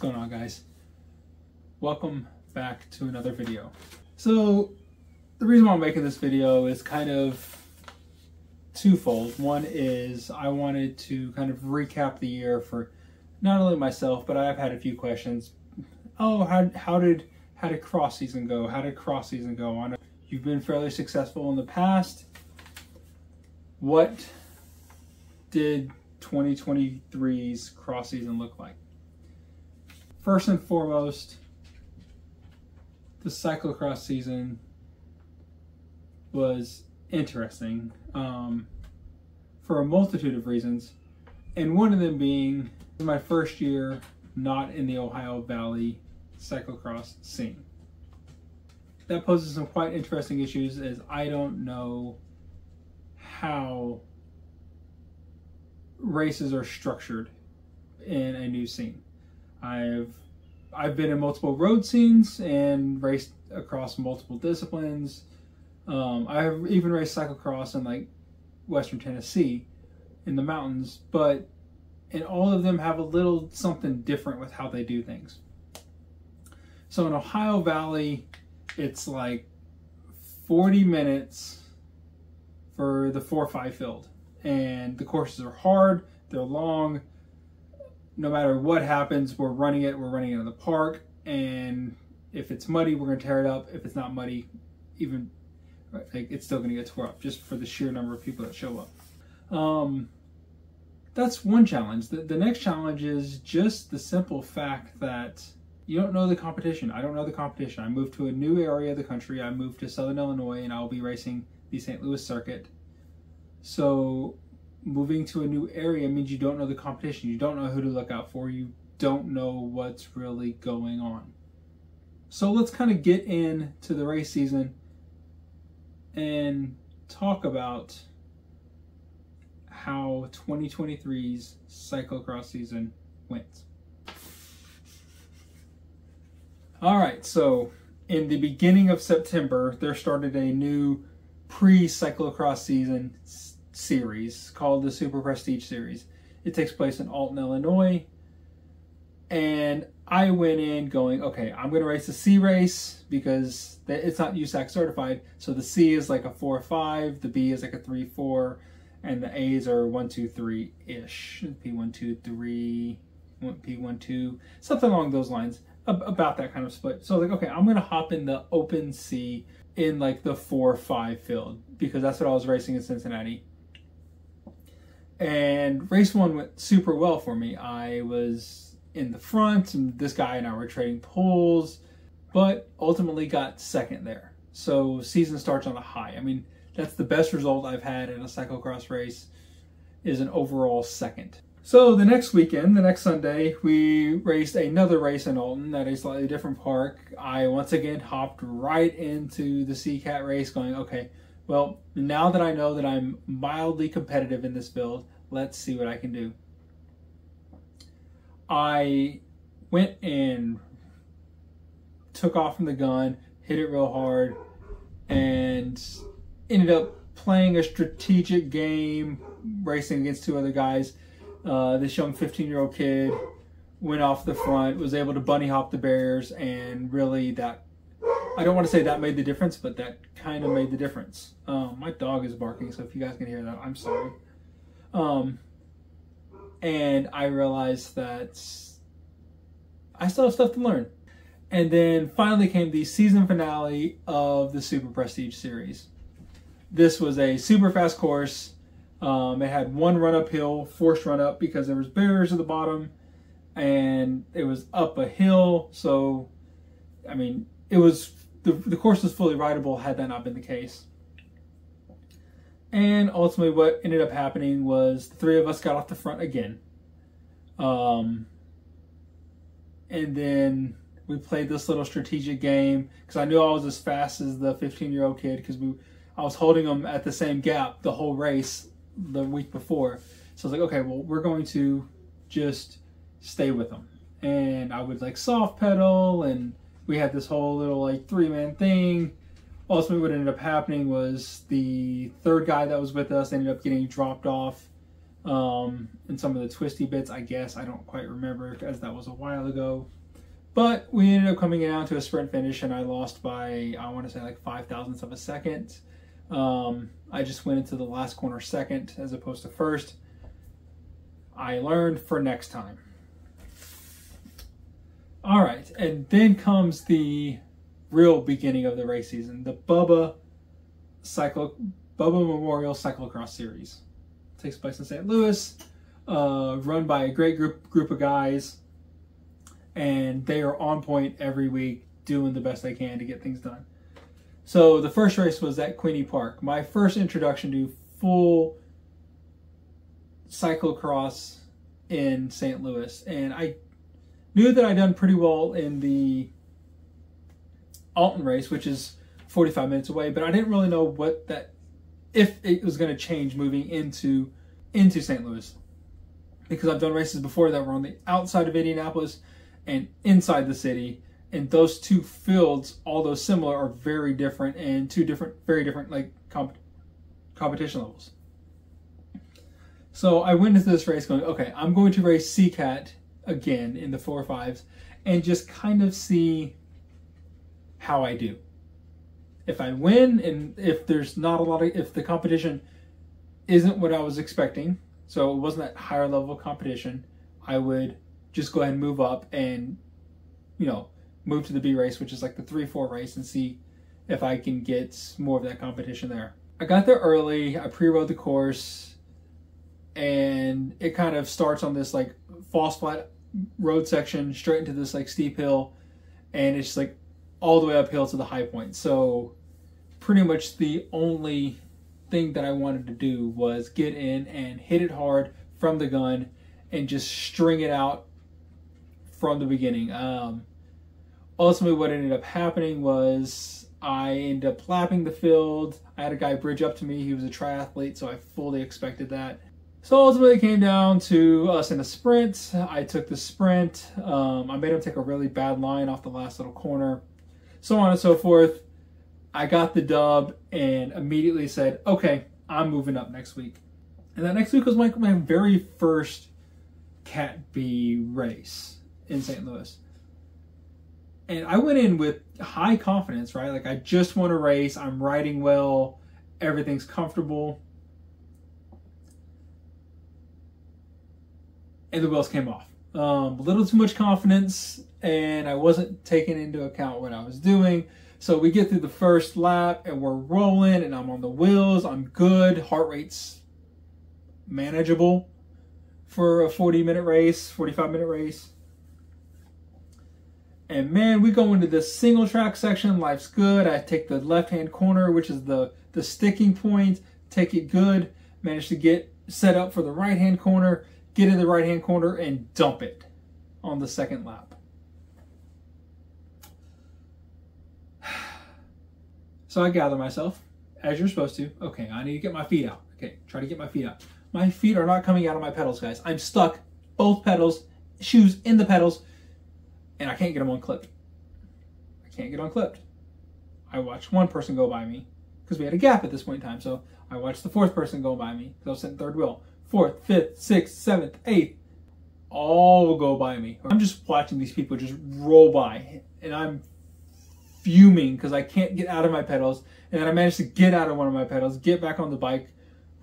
going on, guys? Welcome back to another video. So the reason why I'm making this video is kind of twofold. One is I wanted to kind of recap the year for not only myself, but I have had a few questions. Oh, how did cross season go? How did cross season go? I know you've been fairly successful in the past. What did 2023's cross season look like? First and foremost, the cyclocross season was interesting for a multitude of reasons, and one of them being my first year not in the Ohio Valley cyclocross scene. That poses some quite interesting issues, as I don't know how races are structured in a new scene. I've been in multiple road scenes and raced across multiple disciplines. I have even raced cyclocross in like Western Tennessee in the mountains, and all of them have a little something different with how they do things. So in Ohio Valley, it's like 40 minutes for the 4-5 field, and the courses are hard, they're long. No matter what happens, we're running it in the park, and if it's muddy, we're going to tear it up. If it's not muddy, even like, it's still going to get tore up just for the sheer number of people that show up. That's one challenge. The next challenge is just the simple fact that you don't know the competition. I don't know the competition. I moved to a new area of the country. I moved to Southern Illinois, and I'll be racing the St. Louis circuit. So moving to a new area means you don't know the competition. You don't know who to look out for. You don't know what's really going on. So let's kind of get into the race season and talk about how 2023's cyclocross season went. All right, so in the beginning of September, there started a new pre-cyclocross season series called the Super Prestige Series. It takes place in Alton, Illinois, and I went in going, okay, I'm going to race the C race because it's not USAC certified, so the C is like a 4-5, the B is like a 3-4, and the A's are 1-2-3-ish, P1-2-3, P1-2, something along those lines, about that kind of split. So I was like, okay, I'm going to hop in the open C in like the 4-5 field because that's what I was racing in Cincinnati. And race one went super well for me. I was in the front, and this guy and I were trading pulls, but ultimately got second there. So season starts on a high. I mean, that's the best result I've had in a cyclocross race, is an overall second. So the next weekend, the next Sunday, we raced another race in Alton at a slightly different park. I once again hopped right into the CCAT race going, okay, well, now that I know that I'm mildly competitive in this build, let's see what I can do. I went and took off from the gun, hit it real hard, and ended up playing a strategic game, racing against two other guys. This young 15-year-old kid went off the front, was able to bunny hop the barriers, and really that, I don't want to say that made the difference, but that kind of made the difference. My dog is barking, so if you guys can hear that, I'm sorry. And I realized that I still have stuff to learn. And then finally came the season finale of the Super Prestige Series. This was a super fast course. It had one run uphill, forced run up because there was barriers at the bottom, and it was up a hill. So, I mean, it was the course was fully rideable had that not been the case. And ultimately what ended up happening was the three of us got off the front again. And then we played this little strategic game because I knew I was as fast as the 15-year-old kid because I was holding him at the same gap the whole race the week before. So I was like, okay, well, we're going to just stay with him. And I would like soft pedal, and we had this whole little like 3-man thing. Ultimately, what ended up happening was the third guy that was with us ended up getting dropped off in some of the twisty bits, I guess. I don't quite remember, as that was a while ago. But we ended up coming down to a sprint finish, and I lost by, I want to say, like 0.05 of a second. I just went into the last corner second as opposed to first. I learned for next time. All right, and then comes the real beginning of the race season, the Bubba Memorial Cyclocross Series. It takes place in St. Louis, run by a great group of guys, and they are on point every week, doing the best they can to get things done. So the first race was at Queenie Park, my first introduction to full cyclocross in St. Louis, and I knew that I'd done pretty well in the Alton race, which is 45 minutes away, but I didn't really know if it was going to change moving into St. Louis, because I've done races before that were on the outside of Indianapolis and inside the city, and those two fields, although similar, are very different, and very different like competition levels. So I went into this race going, okay, I'm going to race CCAT again in the 4.5s and just kind of see how I do. If I win, and if there's not a lot of, if the competition isn't what I was expecting, so it wasn't that higher level competition, I would just go ahead and move up and, move to the B race, which is like the 3-4 race, and see if I can get more of that competition there. I got there early, I pre-rode the course, and it kind of starts on this like false flat road section straight into this like steep hill, and it's like all the way uphill to the high point. So pretty much the only thing that I wanted to do was get in and hit it hard from the gun and just string it out from the beginning. Ultimately what ended up happening was I ended up lapping the field. I had a guy bridge up to me. He was a triathlete, so I fully expected that. So ultimately it came down to us in a sprint. I took the sprint. I made him take a really bad line off the last little corner, so on and so forth. I got the dub and immediately said, okay, I'm moving up next week. And that next week was my very first Cat B race in St. Louis. And I went in with high confidence, right? Like, I just want to race. I'm riding well. Everything's comfortable. And the wheels came off. A little too much confidence, and I wasn't taking into account what I was doing. So we get through the first lap, and we're rolling, and I'm on the wheels. I'm good. Heart rate's manageable for a 40-minute race, 45-minute race. And man, we go into this single track section. Life's good. I take the left-hand corner, which is the sticking point. Take it good. Manage to get set up for the right-hand corner. Get in the right-hand corner and dump it on the second lap. So I gather myself, as you're supposed to. Okay, I need to get my feet out. Okay, try to get my feet out. My feet are not coming out of my pedals, guys. I'm stuck. Both pedals, shoes in the pedals, and I can't get them unclipped. I can't get unclipped. I watched one person go by me, because we had a gap at this point in time, so I watched the fourth person go by me, because I was sitting third wheel. Fourth, fifth, sixth, seventh, eighth, all will go by me. I'm just watching these people just roll by, and I'm fuming because I can't get out of my pedals. And then I managed to get out of one of my pedals, get back on the bike,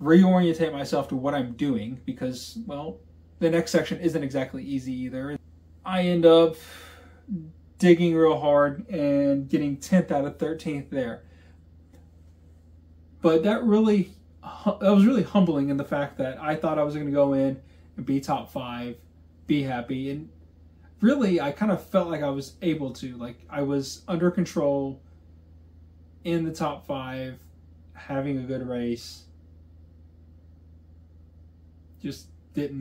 reorientate myself to what I'm doing, because, well, the next section isn't exactly easy either. I end up digging real hard and getting 10th out of 13th there. But that was really humbling in the fact that I thought I was going to go in and be top 5, be happy, and really I kind of felt like I was able to. Like, I was under control, in the top 5, having a good race. Just it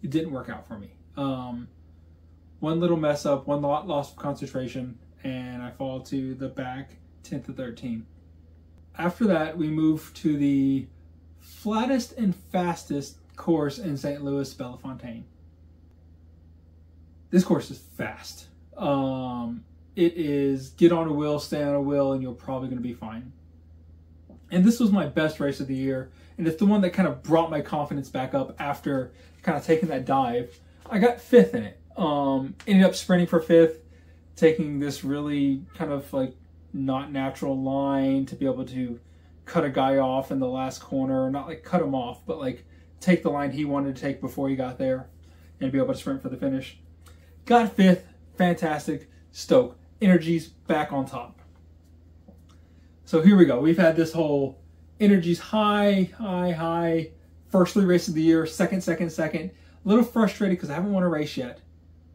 didn't work out for me. One little mess up, one loss of concentration, and I fall to the back 10th to 13. After that, we moved to the flattest and fastest course in St. Louis, Bellefontaine. This course is fast. It is get on a wheel, stay on a wheel, and you're probably going to be fine. And this was my best race of the year, and it's the one that kind of brought my confidence back up after kind of taking that dive. I got 5th in it. Ended up sprinting for 5th. taking this really kind of like not natural line to be able to cut a guy off in the last corner, not like cut him off, but like take the line he wanted to take before he got there and be able to sprint for the finish. Got 5th, fantastic, stoked. Energy's back on top. So here we go. We've had this whole energy's high. First 3 races of the year, second. A little frustrated because I haven't won a race yet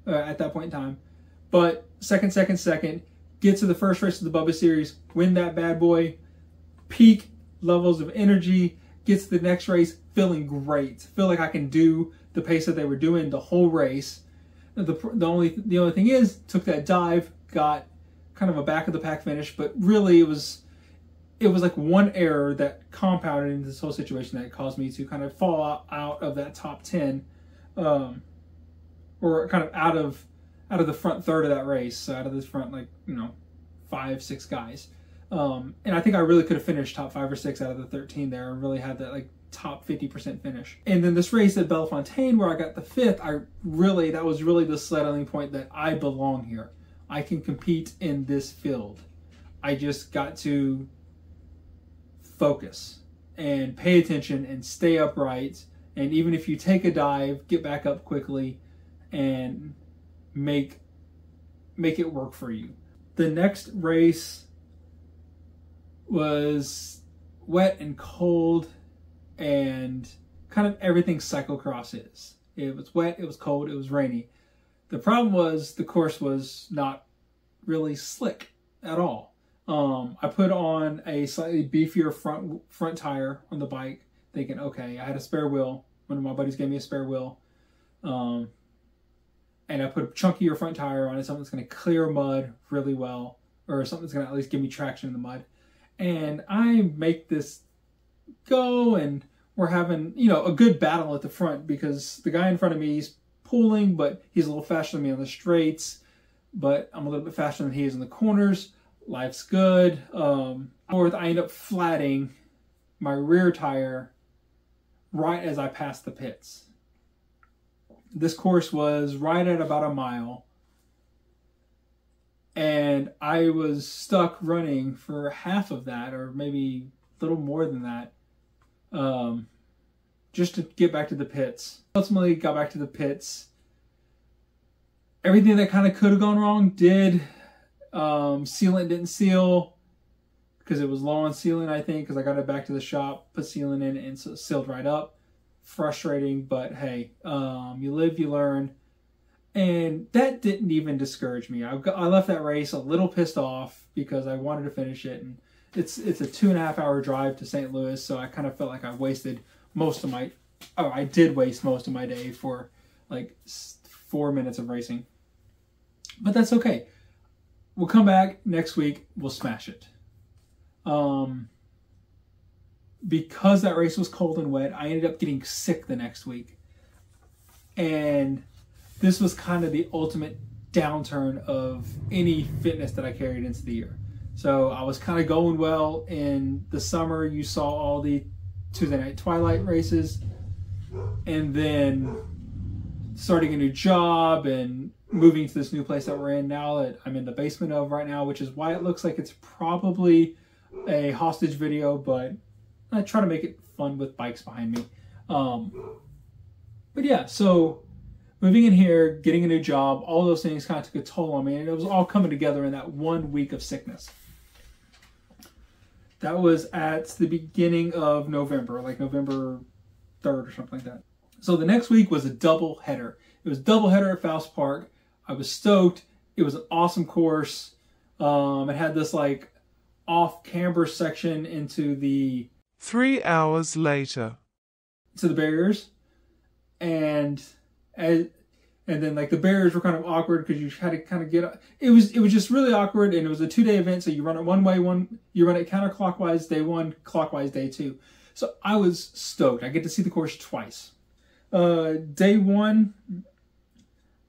at that point in time. But second. Get to the first race of the Bubba Series, win that bad boy, peak levels of energy, get to the next race feeling great. Feel like I can do the pace that they were doing the whole race. The only thing is, took that dive, got kind of a back of the pack finish, but really it was like one error that compounded into this whole situation that caused me to kind of fall out of that top 10, or kind of out of the front third of that race, so out of this front, like, 5-6 guys. And I think I really could have finished top 5 or 6 out of the 13 there, and really had that like top 50% finish. And then this race at Bellefontaine where I got the 5th, that was really the settling point that I belong here. I can compete in this field. I just got to focus and pay attention and stay upright. And even if you take a dive, get back up quickly and make it work for you. The next race was wet and cold and kind of everything cyclocross is. It was wet, it was cold, it was rainy. The problem was the course was not really slick at all. I put on a slightly beefier front tire on the bike, thinking, okay, I had a spare wheel. One of my buddies gave me a spare wheel. And I put a chunkier front tire on it, something that's going to clear mud really well, or something that's going to at least give me traction in the mud. And I make this go, and we're having, a good battle at the front because the guy in front of me is pulling, but he's a little faster than me on the straights, but I'm a little bit faster than he is in the corners. Life's good. Fourth, I end up flatting my rear tire right as I passed the pits. This course was right at about a mile, and I was stuck running for half of that, or maybe a little more than that, just to get back to the pits. Ultimately got back to the pits. Everything that kind of could have gone wrong did. Sealant didn't seal because it was low on sealant, I think, because I got it back to the shop, put sealant in, and so it sealed right up. Frustrating, but hey, you live, you learn. And that didn't even discourage me. I left that race a little pissed off because I wanted to finish it, and it's a 2.5 hour drive to St. Louis, so I kind of felt like I wasted I did waste most of my day for like 4 minutes of racing. But that's okay. We'll come back next week. We'll smash it. Because that race was cold and wet, I ended up getting sick the next week. And this was kind of the ultimate downturn of any fitness that I carried into the year. So I was kind of going well in the summer. You saw all the Tuesday Night Twilight races. And then starting a new job and moving to this new place that we're in now that I'm in the basement of right now, which is why it looks like it's probably a hostage video, but I try to make it fun with bikes behind me. But yeah, so moving in here, getting a new job, all those things kind of took a toll on me, and it was all coming together in that 1 week of sickness. That was at the beginning of November, like November 3rd or something like that. So the next week was a double header. It was double header at Faust Park. I was stoked. It was an awesome course. It had this like off camber section into the 3 hours later to the barriers, and then like the barriers were kind of awkward because you had to kind of get. It was just really awkward, and it was a 2-day event. So you run it one way, you run it counterclockwise day 1, clockwise day 2. So I was stoked. I get to see the course twice. Day 1,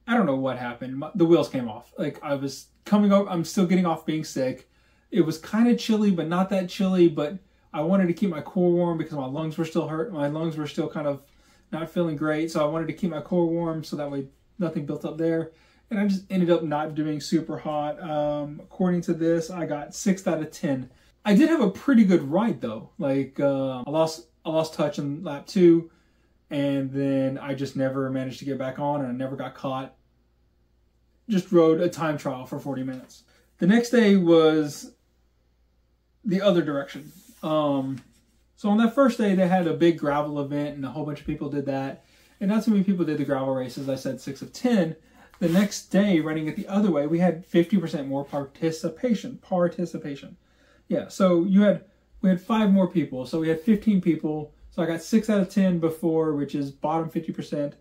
I don't know what happened. The wheels came off. Like I was coming up, I'm still getting off being sick. It was kind of chilly, but not that chilly. But I wanted to keep my core warm because my lungs were still hurt. My lungs were still kind of not feeling great. So I wanted to keep my core warm so that way nothing built up there. and I just ended up not doing super hot. According to this, I got 6 out of 10. I did have a pretty good ride though. Like I lost touch in lap 2, and then I just never managed to get back on, and I never got caught. Just rode a time trial for 40 minutes. The next day was the other direction. So on that first day, they had a big gravel event, and a whole bunch of people did that. And not too many people did the gravel races. I said 6 of 10. The next day, running it the other way, we had 50% more participation. Yeah, so we had 5 more people. So we had 15 people. So I got 6 out of 10 before, which is bottom 50%.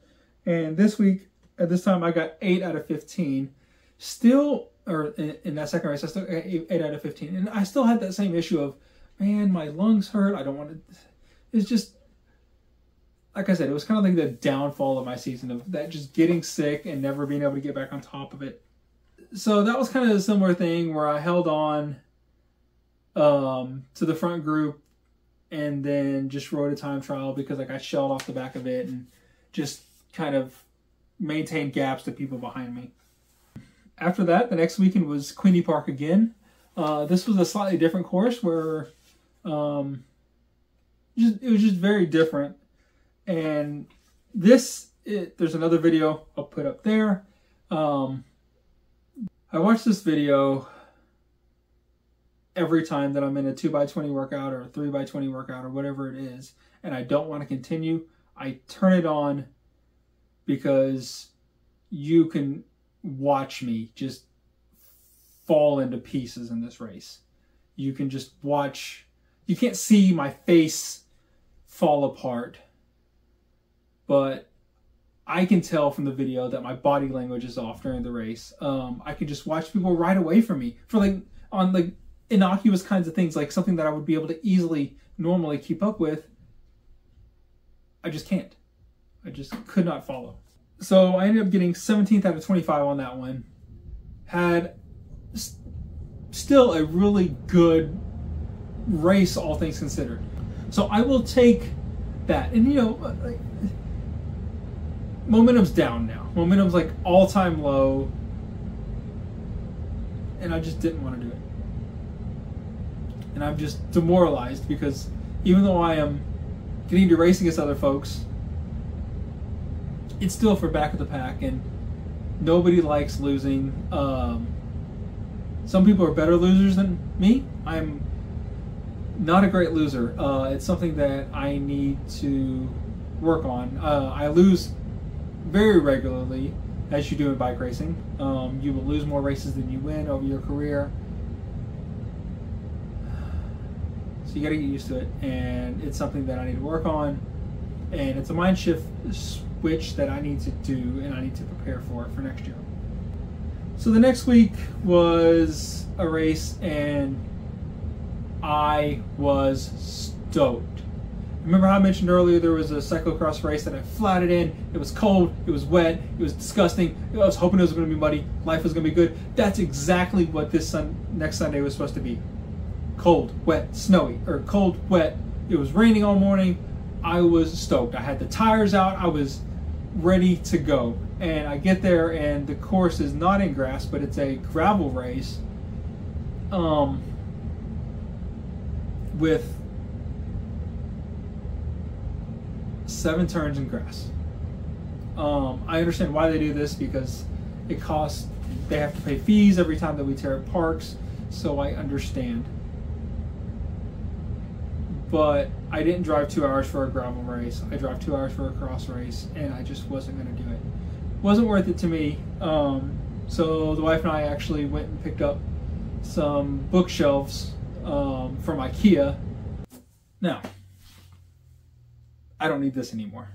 And this week, at this time, I got 8 out of 15. Still, or in that second race, I still got 8 out of 15. And I still had that same issue of, man, my lungs hurt. I don't want to. It's just, like I said, it was kind of like the downfall of my season, of that just getting sick and never being able to get back on top of it. So that was kind of a similar thing where I held on to the front group and then just rode a time trial because I got shelled off the back of it and just kind of maintained gaps to people behind me. After that, the next weekend was Queenie Park again. This was a slightly different course where it was just very different. And there's another video I'll put up there. I watch this video every time that I'm in a 2x20 workout or a 3x20 workout or whatever it is, and I don't want to continue. I turn it on because you can watch me just fall into pieces in this race. You can just watch. You can't see my face fall apart, but I can tell from the video that my body language is off during the race. I can just watch people ride away from me for on innocuous kinds of things, like something that I would be able to easily normally keep up with. I just can't. I just could not follow. So I ended up getting 17th out of 25 on that one. Had still a really good race, all things considered. So I will take that. And momentum's down now. Momentum's like all-time low. And I just didn't want to do it. And I'm just demoralized because even though I am getting to race against other folks, it's still for back of the pack, and nobody likes losing. Some people are better losers than me. I'm not a great loser. It's something that I need to work on. I lose very regularly, as you do in bike racing. You will lose more races than you win over your career. So you got to get used to it, and it's something that I need to work on, and it's a mind shift switch that I need to do, and I need to prepare for next year. So the next week was a race, and I was stoked. Remember how I mentioned earlier there was a cyclocross race that I flatted in. It was cold, it was wet, it was disgusting. I was hoping it was going to be muddy, life was going to be good. That's exactly what this next Sunday was supposed to be. Cold, wet, snowy, or cold, wet. It was raining all morning. I was stoked. I had the tires out. I was ready to go. And I get there, and the course is not in grass, but it's a gravel race with 7 turns in grass. I understand why they do this, because it costs, they have to pay fees every time that we tear up parks, so I understand. But I didn't drive 2 hours for a gravel race. I drove 2 hours for a cross race, and I just wasn't going to do it. Wasn't worth it to me. So the wife and I actually went and picked up some bookshelves from IKEA. Now, I don't need this anymore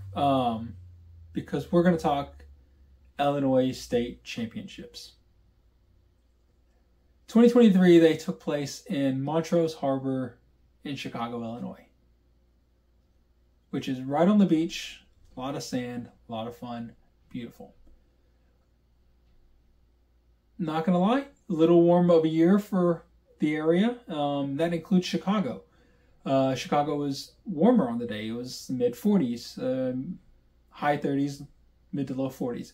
because we're going to talk Illinois State Championships. 2023, they took place in Montrose Harbor in Chicago, Illinois, which is right on the beach. A lot of sand, a lot of fun, beautiful. Not gonna lie, a little warm of a year for the area. That includes Chicago. Chicago was warmer on the day. It was mid 40s, high 30s, mid to low 40s.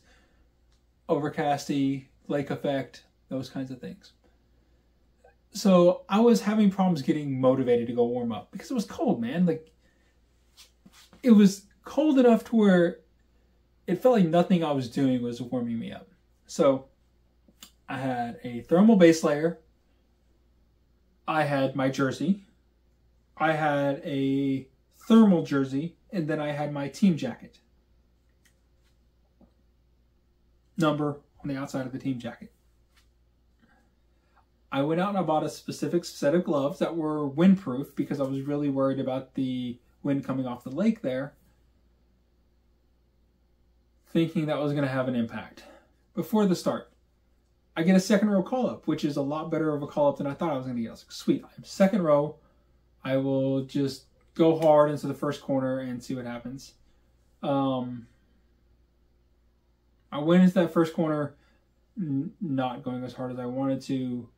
overcasty, lake effect, those kinds of things. So I was having problems getting motivated to go warm up because it was cold, man. Like, it was cold enough to where it felt like nothing I was doing was warming me up. So I had a thermal base layer. I had my jersey. I had a thermal jersey, and then I had my team jacket. Number on the outside of the team jacket. I went out and I bought a specific set of gloves that were windproof because I was really worried about the wind coming off the lake there, thinking that was going to have an impact. Before the start, I get a second row call-up, which is a lot better of a call-up than I thought I was going to get. I was like, sweet, I'm second row. I will just go hard into the first corner and see what happens. I went into that first corner not going as hard as I wanted to.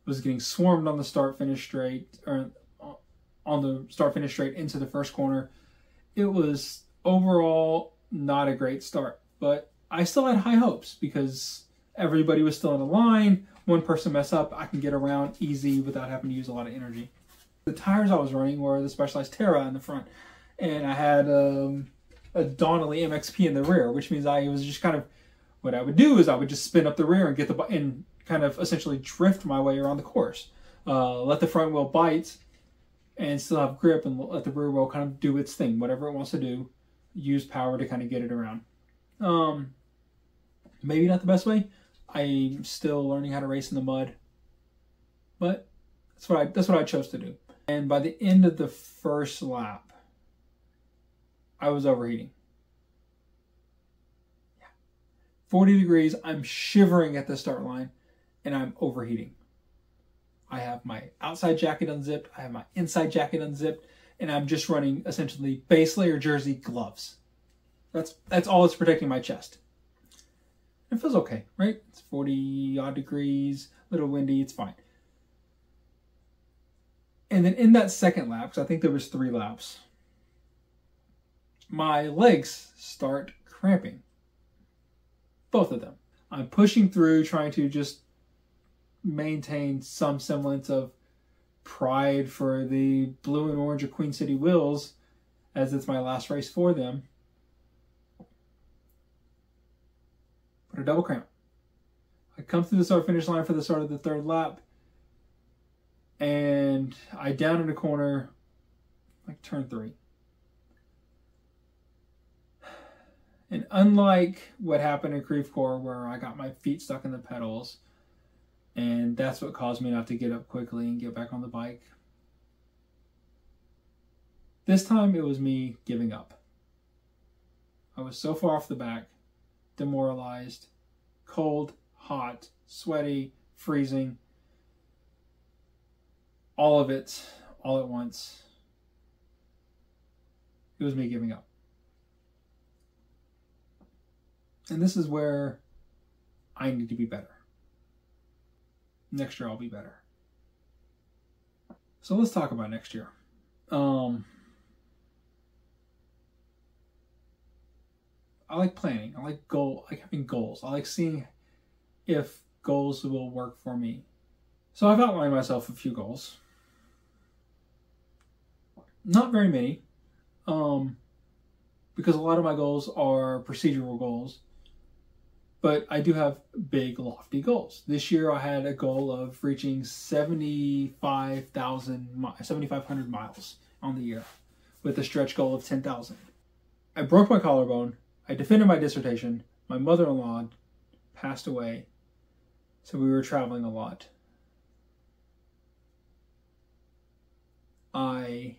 Was getting swarmed on the start-finish straight, or on the start-finish straight into the first corner. It was overall not a great start, but I still had high hopes because everybody was still in a line. One person mess up, I can get around easy without having to use a lot of energy. The tires I was running were the Specialized Terra in the front, and I had a Donnelly MXP in the rear, which means I was just kind of, what I would do is I would just spin up the rear and get the and kind of essentially drift my way around the course. Let the front wheel bite and still have grip, and let the rear wheel kind of do its thing, whatever it wants to do. Use power to kind of get it around. Maybe not the best way. I'm still learning how to race in the mud, but that's what I chose to do. And by the end of the first lap, I was overheating. 40 degrees, I'm shivering at the start line, and I'm overheating. I have my outside jacket unzipped, I have my inside jacket unzipped, and I'm just running essentially base layer jersey gloves. That's all that's protecting my chest. It feels okay, right? It's 40 odd degrees, a little windy, it's fine. And then in that second lap, because I think there was 3 laps, my legs start cramping. Both of them. I'm pushing through, trying to just maintain some semblance of pride for the blue and orange of Queen City Wheels, as it's my last race for them. But a double cramp. I come through the start-finish line for the start of the 3rd lap, and I down in a corner, like turn 3. And unlike what happened in Creve Coeur, where I got my feet stuck in the pedals, and that's what caused me not to get up quickly and get back on the bike, this time it was me giving up. I was so far off the back, demoralized, cold, hot, sweaty, freezing, all of it, all at once. It was me giving up. And this is where I need to be better. Next year I'll be better. So let's talk about next year. I like planning. I like having goals. I like seeing if goals will work for me. So I've outlined myself a few goals. Not very many, because a lot of my goals are procedural goals. But I do have big, lofty goals. This year I had a goal of reaching 7,500 miles on the year with a stretch goal of 10,000. I broke my collarbone. I defended my dissertation. My mother-in-law passed away, so we were traveling a lot. I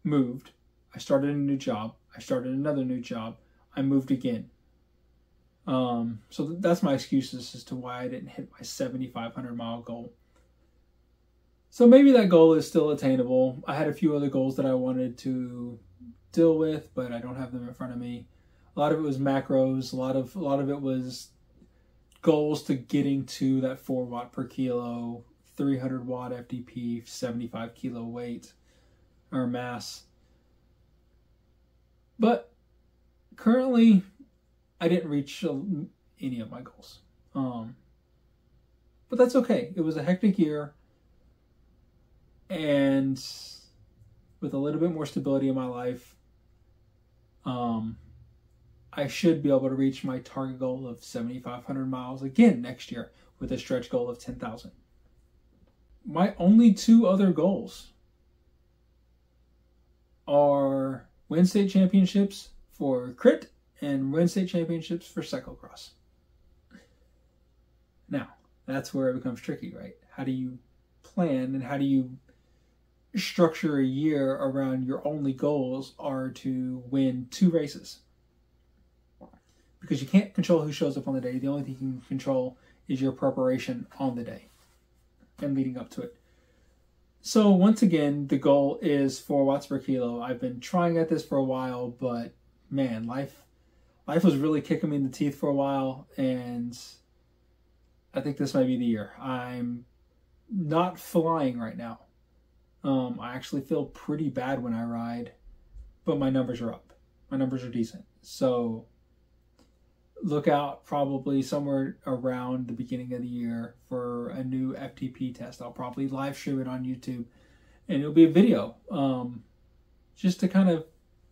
moved. I started a new job. I started another new job. I moved again. So that's my excuses as to why I didn't hit my 7,500 mile goal. So maybe that goal is still attainable. I had a few other goals that I wanted to deal with, but I don't have them in front of me. A lot of it was macros. A lot of it was goals to getting to that 4 watt per kilo, 300 watt FDP, 75 kilo weight or mass. But currently, I didn't reach any of my goals. But that's okay. It was a hectic year, and with a little bit more stability in my life, I should be able to reach my target goal of 7,500 miles again next year with a stretch goal of 10,000. My only two other goals are win state championships for crit and win state championships for cyclocross. Now, that's where it becomes tricky, right? How do you plan and how do you structure a year around your only goals are to win 2 races? Because you can't control who shows up on the day. The only thing you can control is your preparation on the day and leading up to it. So once again, the goal is 4 watts per kilo. I've been trying at this for a while, but man, life was really kicking me in the teeth for a while, and I think this might be the year. I'm not flying right now. I actually feel pretty bad when I ride, but my numbers are up. My numbers are decent. So look out probably somewhere around the beginning of the year for a new FTP test. I'll probably live stream it on YouTube, and it'll be a video just to kind of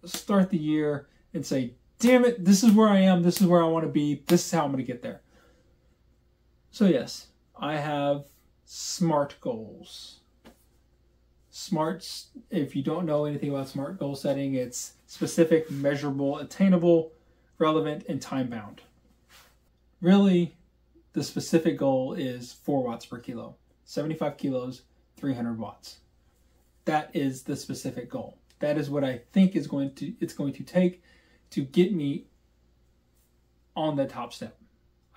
start the year and say, damn it, this is where I am. This is where I want to be. This is how I'm going to get there. So yes, I have SMART goals. SMART, if you don't know anything about SMART goal setting, it's specific, measurable, attainable, relevant, and time-bound. Really, the specific goal is 4 watts per kilo. 75 kilos, 300 watts. That is the specific goal. That is what I think it's going to take to get me on the top step.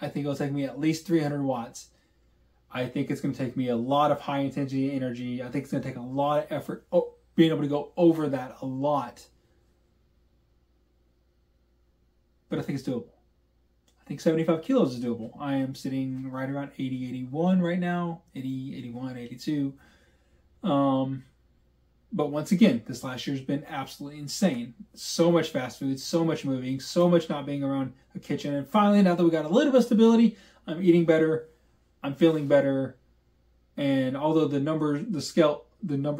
I think it'll take me at least 300 watts. I think it's going to take me a lot of high intensity energy. I think it's going to take a lot of effort being able to go over that a lot. But I think it's doable. I think 75 kilos is doable. I am sitting right around 80, 81 right now. 80, 81, 82. But once again, this last year's been absolutely insane. So much fast food, so much moving, so much not being around a kitchen. And finally, now that we got a little bit of stability, I'm eating better. I'm feeling better. And although the numbers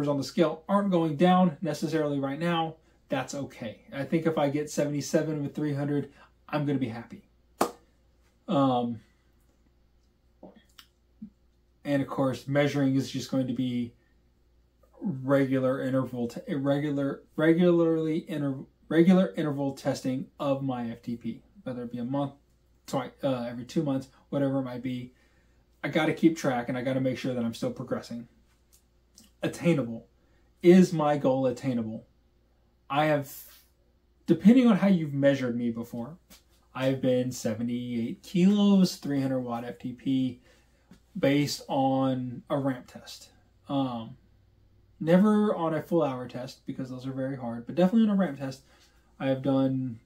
on the scale aren't going down necessarily right now, that's okay. I think if I get 77 with 300, I'm going to be happy. And of course, measuring is just going to be regular interval testing of my FTP, whether it be a month, twice, every 2 months, whatever it might be. I got to keep track, and I got to make sure that I'm still progressing. Attainable. Is my goal attainable? I have, depending on how you've measured me before, I've been 78 kilos, 300 watt FTP based on a ramp test. Never on a full hour test because those are very hard, but definitely on a ramp test, I have done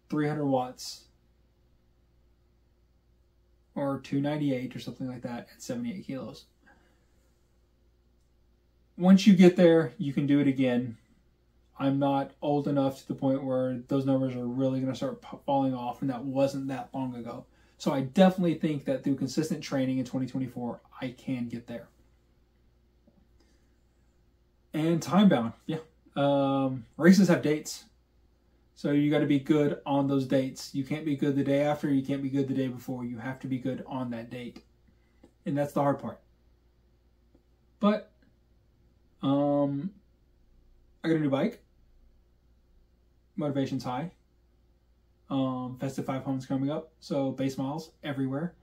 300 watts or 298 or something like that at 78 kilos. Once you get there, you can do it again. I'm not old enough to the point where those numbers are really going to start falling off, and that wasn't that long ago. So I definitely think that through consistent training in 2024, I can get there. And time bound, yeah. Races have dates. So you got to be good on those dates. You can't be good the day after. You can't be good the day before. You have to be good on that date. And that's the hard part. But I got a new bike. Motivation's high. Festive 5 homes coming up. So base miles everywhere.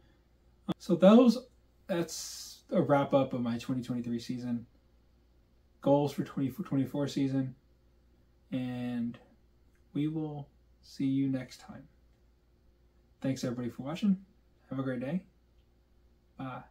So that's a wrap up of my 2023 season. Goals for 2024 season. And we will see you next time. Thanks everybody for watching. Have a great day. Bye.